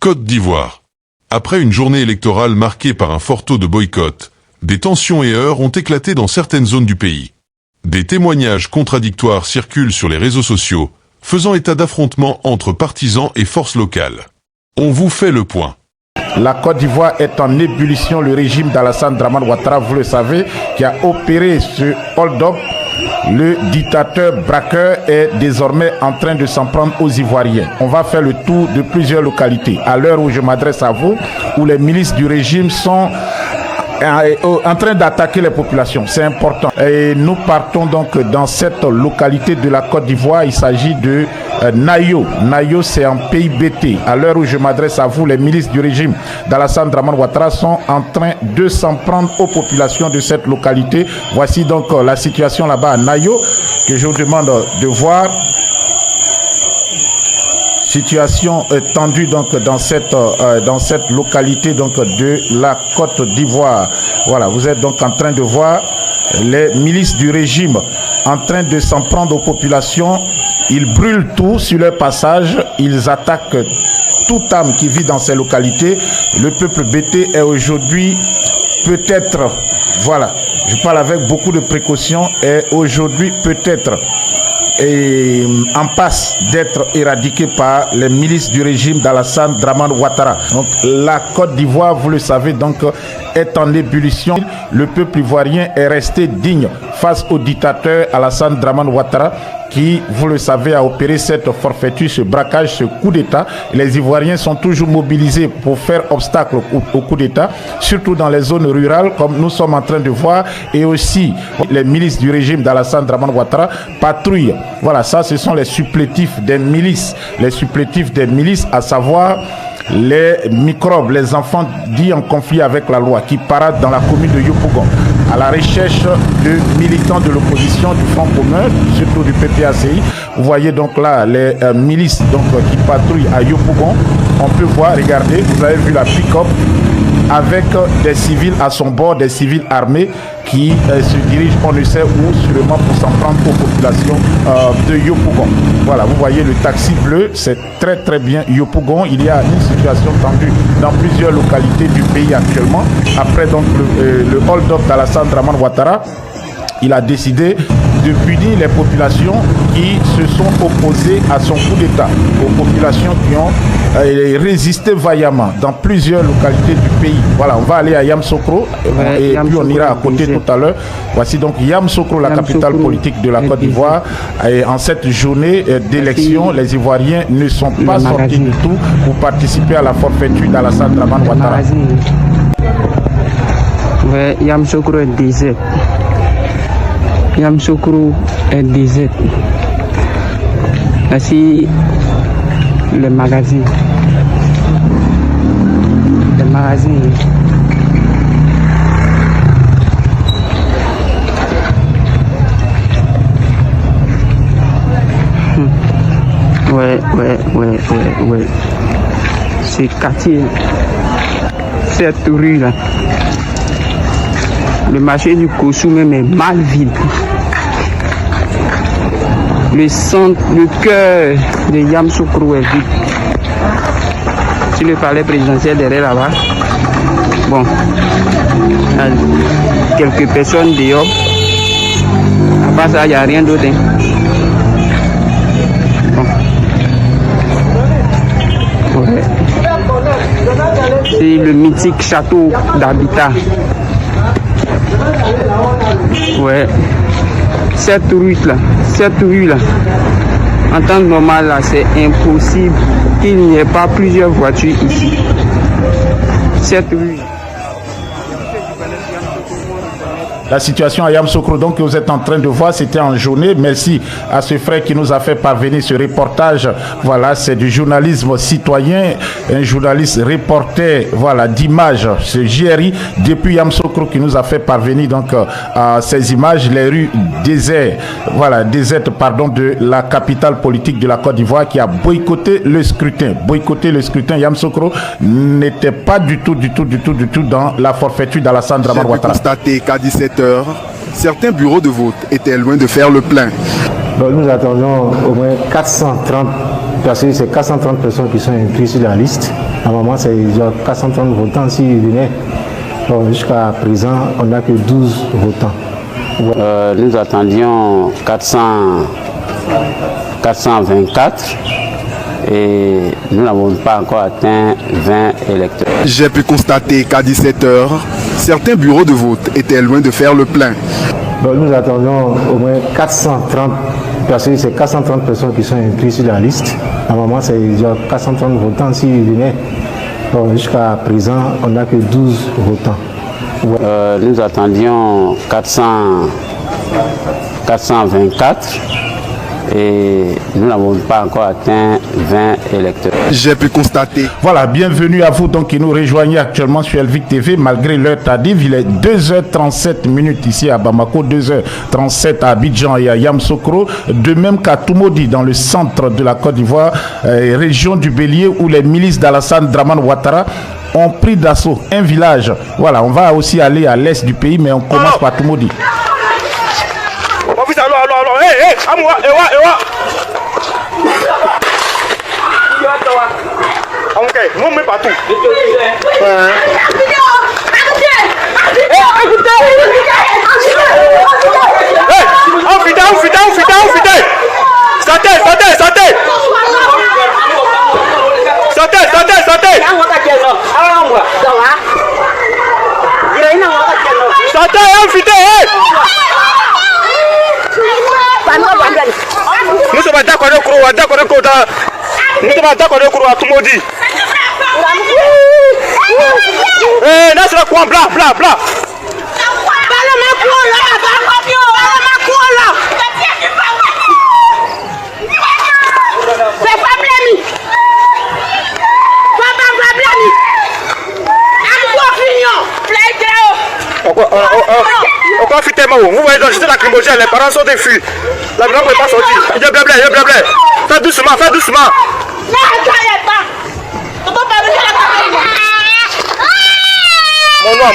Côte d'Ivoire. Après une journée électorale marquée par un fort taux de boycott, des tensions et heurts ont éclaté dans certaines zones du pays. Des témoignages contradictoires circulent sur les réseaux sociaux, faisant état d'affrontements entre partisans et forces locales. On vous fait le point. La Côte d'Ivoire est en ébullition. Le régime d'Alassane Dramane Ouattara, vous le savez, qui a opéré ce hold-up. Le dictateur braqueur est désormais en train de s'en prendre aux Ivoiriens. On va faire le tour de plusieurs localités. À l'heure où je m'adresse à vous, où les milices du régime sont en train d'attaquer les populations. C'est important. Et nous partons donc dans cette localité de la Côte d'Ivoire. Il s'agit de Nayo. Nayo, c'est en pays BT. À l'heure où je m'adresse à vous, les milices du régime d'Alassane Dramane Ouattara sont en train de s'en prendre aux populations de cette localité. Voici donc la situation là-bas à Nayo, que je vous demande de voir. Situation tendue donc dans cette localité donc de la Côte d'Ivoire. Voilà, vous êtes donc en train de voir les milices du régime en train de s'en prendre aux populations. Ils brûlent tout sur leur passage, ils attaquent toute âme qui vit dans ces localités. Le peuple BT est aujourd'hui peut-être, voilà, je parle avec beaucoup de précautions, est aujourd'hui peut-être et en passe d'être éradiqué par les milices du régime d'Alassane Dramane Ouattara. Donc la Côte d'Ivoire, vous le savez, donc est en ébullition. Le peuple ivoirien est resté digne face au dictateur Alassane Dramane Ouattara qui, vous le savez, a opéré cette forfaiture, ce braquage, ce coup d'État. Les Ivoiriens sont toujours mobilisés pour faire obstacle au coup d'État, surtout dans les zones rurales, comme nous sommes en train de voir, et aussi les milices du régime d'Alassane Dramane Ouattara patrouillent. Voilà, ça, ce sont les supplétifs des milices. Les supplétifs des milices, à savoir les microbes, les enfants dits en conflit avec la loi, qui paradent dans la commune de Yopougon à la recherche de militants de l'opposition, du Front commun, surtout du PPACI. Vous voyez donc là les milices donc, qui patrouillent à Yopougon. On peut voir, regardez, vous avez vu la pick-up avec des civils à son bord, des civils armés qui se dirigent, on ne sait où, sûrement pour s'en prendre aux populations de Yopougon. Voilà, vous voyez le taxi bleu, c'est très très bien Yopougon. Il y a une situation tendue dans plusieurs localités du pays actuellement. Après donc le hold-up d'Alassane Dramane Ouattara, il a décidé de punir les populations qui se sont opposées à son coup d'État, aux populations qui ont résisté vaillamment dans plusieurs localités du pays. Voilà, on va aller à Yamoussoukro et puis on ira à côté tout à l'heure. Voici donc Yamoussoukro, la capitale politique de la Côte d'Ivoire. Et en cette journée d'élection, les Ivoiriens ne sont pas sortis du tout pour participer à la forfaiture d'Alassane Dramane Ouattara. Yamoussoukro est désert. Yamoussoukro est désert. Ainsi, les magasins. Les magasins. Ouais. C'est quartier. Cette rue là. Le marché du Kossou même est mal vide. Le centre, le cœur de Yamoussoukro est vide. Sur le palais présidentiel derrière là-bas, bon, il y a quelques personnes dehors. À part ça, il n'y a rien d'autre. Bon. Ouais. C'est le mythique château d'Habitat. Ouais. Cette rue là, en temps normal là, c'est impossible qu'il n'y ait pas plusieurs voitures ici. Cette rue. La situation à Yamoussoukro, donc, que vous êtes en train de voir, c'était en journée. Merci à ce frère qui nous a fait parvenir ce reportage. Voilà, c'est du journalisme citoyen, un journaliste reporter, voilà, d'images. Ce JRI depuis Yamoussoukro qui nous a fait parvenir donc ces images, les rues désertes, voilà, désertes, pardon, de la capitale politique de la Côte d'Ivoire qui a boycotté le scrutin. Yamoussoukro n'était pas du tout dans la forfaiture d'Alassane Dramane Ouattara. Constaté qu'à 17h, certains bureaux de vote étaient loin de faire le plein. Donc nous attendons au moins 430, parce que c'est 430 personnes qui sont inscrites sur la liste. Normalement, c'est 430 votants s'ils venaient. Jusqu'à présent, on n'a que 12 votants. Nous attendions 424 et nous n'avons pas encore atteint 20 électeurs. J'ai pu constater qu'à 17h, certains bureaux de vote étaient loin de faire le plein. Donc nous attendons au moins 430, parce que c'est 430 personnes qui sont inscrites sur la liste. Normalement, c'est 430 votants s'ils venaient. Jusqu'à présent, on n'a que 12 votants. Nous attendions 424 et nous n'avons pas encore atteint 20 électeurs. J'ai pu constater. Voilà, bienvenue à vous donc qui nous rejoignez actuellement sur Elvic TV malgré l'heure tardive. Il est 2h37 ici à Bamako, 2h37 à Abidjan et à Yamoussoukro, de même qu'à Toumoudi dans le centre de la Côte d'Ivoire, région du Bélier où les milices d'Alassane Dramane Ouattara ont pris d'assaut un village. Voilà, on va aussi aller à l'est du pays mais on commence par Toumoudi. Nous sommes d'accord de Kourou, nous sommes d'accord de Kourou à Toumoudi. Eh, là c'est le coin blanc. Encore fait tellement haut. Vous voyez dans la lacrymogène, les parents sont des filles. La maison ne peut pas sortir. Il y a blabla. Fais doucement. Mon noir.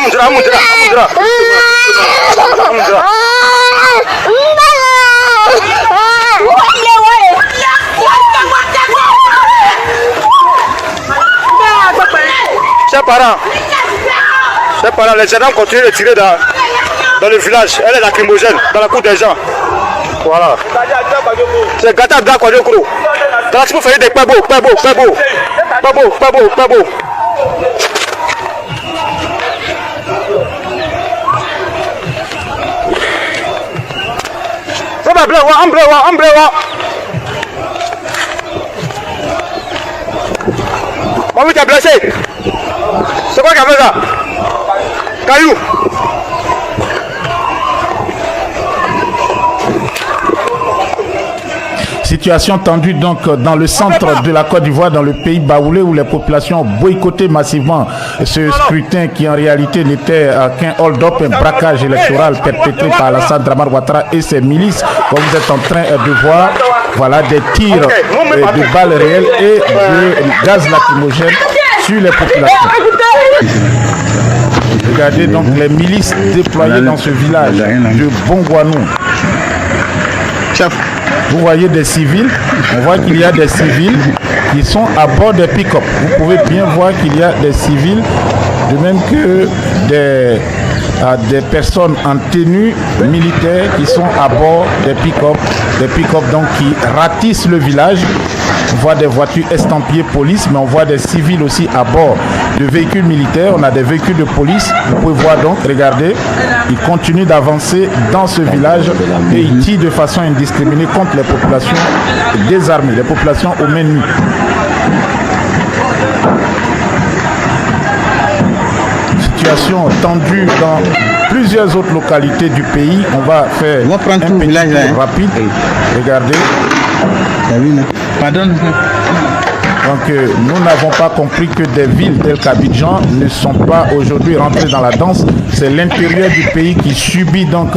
Amoundra. Chers parents, les gendarmes continuent de tirer dans le village. Elle est lacrymogène, dans la cour des gens. Voilà. C'est Gata Blanc-Kwadjokro. Dans la type, il des pas beau. Ça va, blanc. Maman, t'es blessé. C'est quoi qui a fait ça? Caillou. Situation tendue donc dans le centre de la Côte d'Ivoire, dans le pays baoulé, où les populations ont boycotté massivement ce scrutin qui en réalité n'était qu'un hold-up, un braquage électoral perpétré par Alassane Dramane Ouattara et ses milices. Comme vous êtes en train de voir, voilà des tirs de balles réelles et de gaz lacrymogène sur les populations. Regardez donc les milices déployées dans ce village de Bongouanou. Vous voyez des civils, on voit qu'il y a des civils qui sont à bord des pick-up. Vous pouvez bien voir qu'il y a des civils, de même que des personnes en tenue militaire qui sont à bord des pick-up donc qui ratissent le village. On voit des voitures estampillées police, mais on voit des civils aussi à bord de véhicules militaires. On a des véhicules de police. Vous pouvez voir donc, regardez, ils continuent d'avancer dans ce village et ils tirent de façon indiscriminée contre les populations désarmées, les populations aux mains nues. Situation tendue dans plusieurs autres localités du pays. On va faire un petit tour rapide. Regardez. Pardon. Donc nous n'avons pas compris que des villes telles qu'Abidjan ne sont pas aujourd'hui rentrées dans la danse. C'est l'intérieur du pays qui subit donc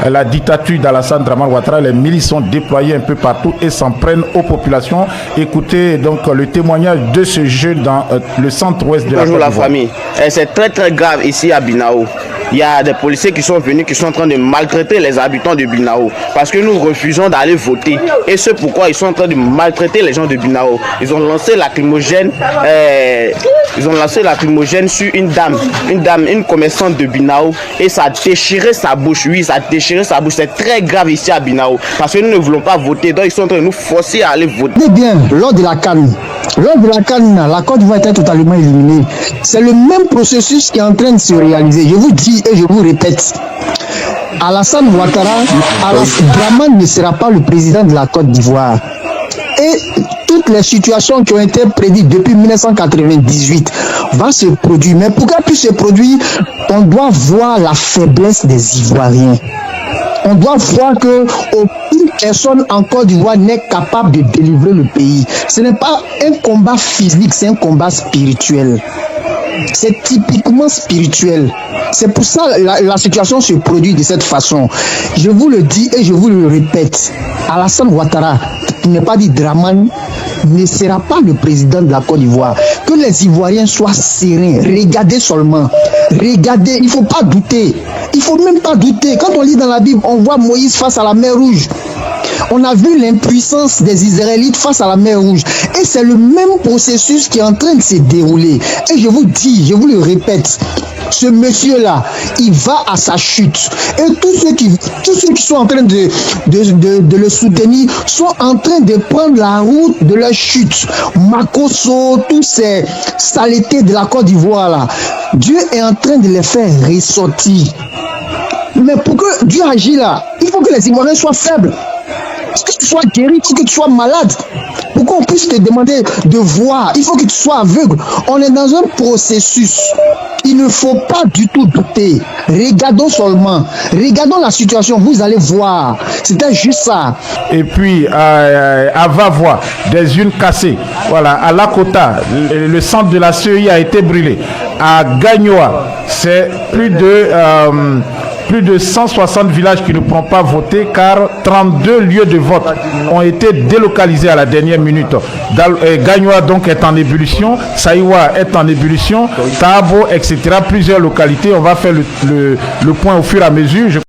la dictature d'Alassane Dramane Ouattara. Les milices sont déployées un peu partout et s'en prennent aux populations. Écoutez donc le témoignage de ce jeune dans le centre-ouest de la Côte d'Ivoire. Bonjour la famille. C'est très grave ici à Binao. il y a des policiers qui sont venus, qui sont en train de maltraiter les habitants de Binao. Parce que nous refusons d'aller voter. Et c'est pourquoi ils sont en train de maltraiter les gens de Binao. Ils ont lancé lacrymogène. Sur une dame, une commerçante de Binao, et ça a déchiré sa bouche. Oui, ça a déchiré sa bouche. C'est très grave ici à Binao parce que nous ne voulons pas voter. Donc ils sont en train de nous forcer à aller voter. Eh bien, lors de la CAN, la Côte d'Ivoire était totalement éliminée. C'est le même processus qui est en train de se réaliser. Je vous dis et je vous répète. Alassane Ouattara, Dramane ne sera pas le président de la Côte d'Ivoire. Et toutes les situations qui ont été prédites depuis 1998 vont se produire. Mais pour qu'elles puissent se produire, on doit voir la faiblesse des Ivoiriens. On doit voir que aucune personne en Côte d'Ivoire n'est capable de délivrer le pays. Ce n'est pas un combat physique, c'est un combat spirituel. C'est typiquement spirituel. C'est pour ça que la situation se produit de cette façon. Je vous le dis et je vous le répète. Alassane Ouattara, qui n'est pas dit Dramane, ne sera pas le président de la Côte d'Ivoire. Que les Ivoiriens soient sereins. Regardez seulement. Regardez, il ne faut pas douter. Il ne faut même pas douter. Quand on lit dans la Bible, on voit Moïse face à la mer Rouge. On a vu l'impuissance des Israélites face à la mer Rouge. Et c'est le même processus qui est en train de se dérouler. Et je vous dis, je vous le répète, ce monsieur-là, il va à sa chute. Et tous ceux qui sont en train de le soutenir sont en train de prendre la route de leur chute. Makosso, tous ces saletés de la Côte d'Ivoire là, Dieu est en train de les faire ressortir. Mais pour que Dieu agisse là, il faut que les Ivoiriens soient faibles. Il faut que tu sois guéri, il faut que tu sois malade. Pour qu'on puisse te demander de voir, il faut que tu sois aveugle. On est dans un processus. Il ne faut pas du tout douter. Regardons seulement. Regardons la situation. Vous allez voir. C'était juste ça. Et puis, à Vavois, des unes cassées. Voilà, à Lakota, le centre de la CEI a été brûlé. À Gagnoa, c'est plus de 160 villages qui ne pourront pas voter car 32 lieux de vote ont été délocalisés à la dernière minute. Gagnoa donc est en ébullition, Saïwa est en ébullition, Tabo, etc. Plusieurs localités. On va faire le point au fur et à mesure.